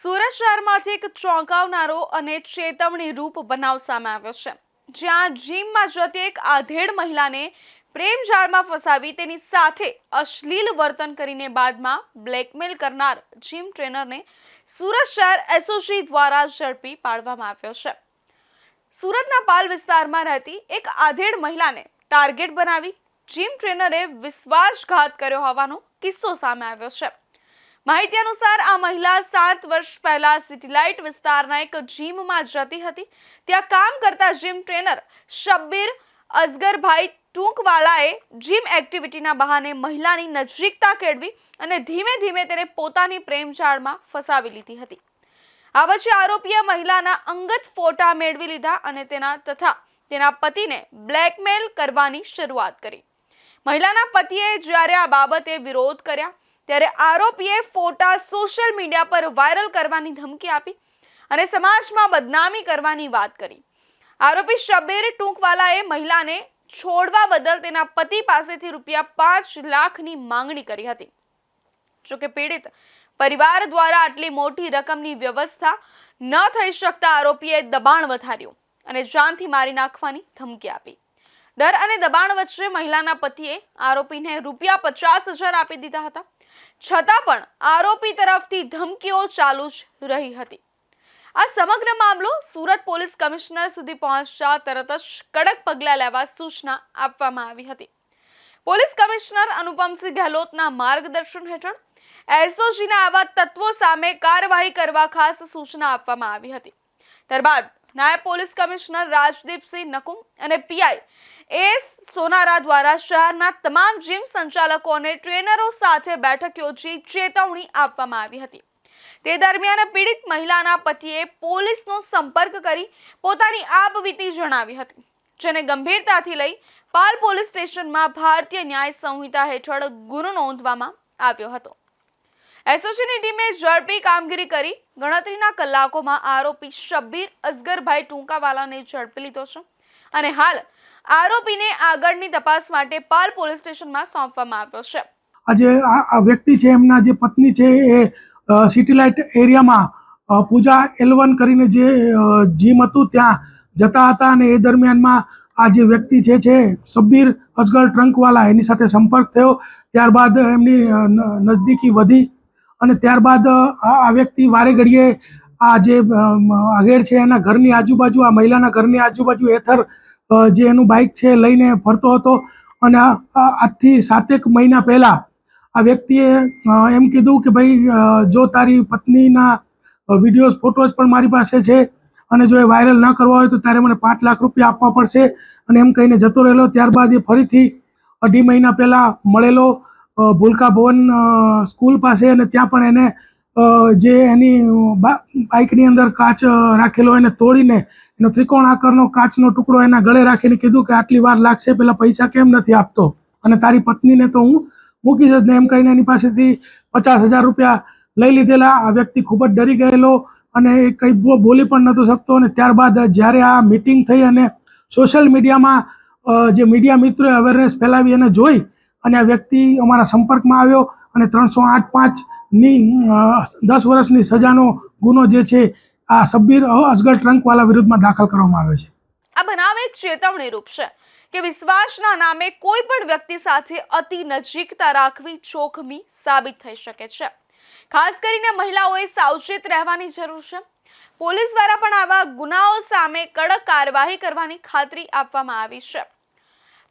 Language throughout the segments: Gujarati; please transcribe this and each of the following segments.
સુરત શહેરમાંથી એક ચોંકાવનારો અને ચેતવણી રૂપ બનાવ સામે આવ્યો છે, જ્યાં જીમમાં જતી એક આધેડ મહિલાને પ્રેમ જાળમાં ફસાવી તેની સાથે અશ્લીલ વર્તન કરીને બાદમાં બ્લેકમેલ કરનાર જીમ ટ્રેનરને સુરત શહેર એસઓજી દ્વારા ઝડપી પાડવામાં આવ્યો છે। સુરતના પાલ વિસ્તારમાં રહેતી એક આધેડ મહિલાને ટાર્ગેટ બનાવી જીમ ટ્રેનરે વિશ્વાસઘાત કર્યો હોવાનો કિસ્સો સામે આવ્યો છે। માહિતી અનુસાર આ મહિલા 7 વર્ષ પહેલા સિટીલાઇટ વિસ્તારના એક જીમમાં જતી હતી। ત્યાં કામ કરતા જીમ ટ્રેનર શબ્બીર અસગરભાઈ ટૂંકવાલાએ જીમ એક્ટિવિટીના બહાને મહિલાની નજીકતા કેળવી અને ધીમે ધીમે તેને પોતાની પ્રેમ જાળમાં ફસાવી લીધી હતી। આ પછી આરોપીએ મહિલાના અંગત ફોટા મેળવી લીધા અને તેના પતિને બ્લેકમેલ કરવાની શરૂઆત કરી। મહિલાના પતિએ જ્યારે આ બાબતે વિરોધ કર્યા ત્યારે આરોપીએ ફોટા સોશિયલ મીડિયા પર વાયરલ કરવાની ધમકી આપી અને સમાજમાં બદનામી કરવાની વાત કરી। આરોપી શબ્બીર ટૂંકવાલાએ મહિલાને છોડવા બદલ તેના પતિ પાસેથી ₹5 લાખની માંગણી કરી હતી। જોકે પીડિત પરિવાર દ્વારા આટલી મોટી રકમની વ્યવસ્થા ન થઈ શકતા આરોપીએ દબાણ વધાર્યું અને જાનથી મારી નાખવાની ધમકી આપી। ડર અને દબાણ વચ્ચે મહિલાના પતિએ આરોપીને ₹50,000 આપી દીધા હતા, છતાં પણ આરોપી તરફથી ધમકીઓ ચાલુ જ રહી હતી। આ સમગ્ર મામલો સુરત પોલીસ કમિશનર સુધી પહોંચતા તરત જ કડક પગલાં લેવા સૂચના આપવામાં આવી હતી। પોલીસ કમિશનર અનુપમસિંહ ગેહલોતના માર્ગદર્શન હેઠળ એસઓજીના આવા તત્વો સામે કાર્યવાહી કરવા ખાસ સૂચના આપવામાં આવી હતી। ત્યારબાદ નાયબ પોલીસ કમિશનર રાજદીપસિંહ નકુમ અને પીઆઈ એસ સોનારા દ્વારા શહેરના તમામ જીમ સંચાલકો અને ટ્રેનરો સાથે બેઠક યોજી ચેતવણી આપવામાં આવી હતી। તે દરમિયાન પીડિત મહિલાના પતિએ પોલીસનો સંપર્ક કરી પોતાની આપવીતી જણાવી હતી, જેને ગંભીરતાથી લઈ પાલ પોલીસ સ્ટેશનમાં ભારતીય ન્યાય સંહિતા હેઠળ ગુનો નોંધવામાં આવ્યો હતો। એસઓજીની ટીમે ઝડપી કામગીરી કરી ગણતરીના કલાકોમાં આરોપી શબ્બીર અસગરભાઈ ટૂંકાવાલાને ઝડપી લીધો છે અને હાલ આરોપીને આગળની તપાસ માટે પાલ પોલીસ સ્ટેશનમાં સોંપવામાં આવ્યો છે। આજે આ વ્યક્તિ છે, એમના જે પત્ની છે એ સિટીલાઇટ એરિયામાં પૂજા L1 કરીને જે જીમ હતું ત્યાં જતા હતા અને એ દરમિયાનમાં આ જે વ્યક્તિ છે શબ્બીર અસગર ટ્રંકવાલા એની સાથે સંપર્ક થયો। ત્યારબાદ એમની નજદીકી વધી અને ત્યારબાદ આ વ્યક્તિ વારે ઘડીએ આ જે આધેડ છે એના ઘરની આજુબાજુ, આ મહિલાના ઘરની આજુબાજુ એથર જે એનું બાઇક છે લઈને ફરતો હતો અને આજથી 7 મહિના પહેલાં આ વ્યક્તિએ એમ કીધું કે ભાઈ જો તારી પત્નીના વિડીયોઝ ફોટોઝ પણ મારી પાસે છે અને જો એ વાયરલ ન કરવા હોય તો તારે મને ₹5 લાખ આપવા પડશે અને એમ કહીને જતો રહેલો। ત્યારબાદ એ ફરીથી 2.5 મહિના પહેલાં મળેલો ભૂલકા ભવન સ્કૂલ પાસે અને ત્યાં પણ એને જે એની બાઇકની અંદર કાચ રાખેલો એને તોડીને એનો ત્રિકોણ આકારનો કાચનો ટુકડો એના ગળે રાખીને કીધું કે આટલી વાર લાગશે, પહેલાં પૈસા કેમ નથી આપતો અને તારી પત્નીને તો હું મૂકી જ ને, એમ કહીને એની પાસેથી ₹50,000 લઈ લીધેલા। આ વ્યક્તિ ખૂબ જ ડરી ગયેલો અને એ કંઈ બોલી પણ નહોતો શકતો અને ત્યારબાદ જ્યારે આ મિટિંગ થઈ અને સોશિયલ મીડિયામાં જે મીડિયા મિત્રોએ અવેરનેસ ફેલાવી અને જોઈ અને આ વ્યક્તિ અમારા સંપર્કમાં આવ્યો અને 308(5)ની 10 વર્ષની સજાનો ગુનો જે છે આ શબ્બીર અસગર ટ્રંકવાલા વિરુદ્ધમાં દાખલ કરવામાં આવ્યો છે। આ બનાવ એક ચેતવણી રૂપ છે કે વિશ્વાસના નામે કોઈ પણ વ્યક્તિ સાથે અતિ નજીકતા રાખવી જોખમી સાબિત થઈ શકે છે। ખાસ કરીને મહિલાઓએ સાવચેત રહેવાની જરૂર છે। પોલીસ દ્વારા પણ આવા ગુનાઓ સામે કડક કાર્યવાહી કરવાની ખાતરી આપવામાં આવી છે।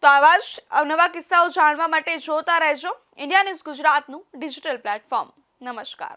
તો આવા જ અવનવા કિસ્સાઓ જાણવા માટે જોતા રહેજો ઇન્ડિયા ન્યૂઝ ગુજરાતનું ડિજિટલ પ્લેટફોર્મ। નમસ્કાર।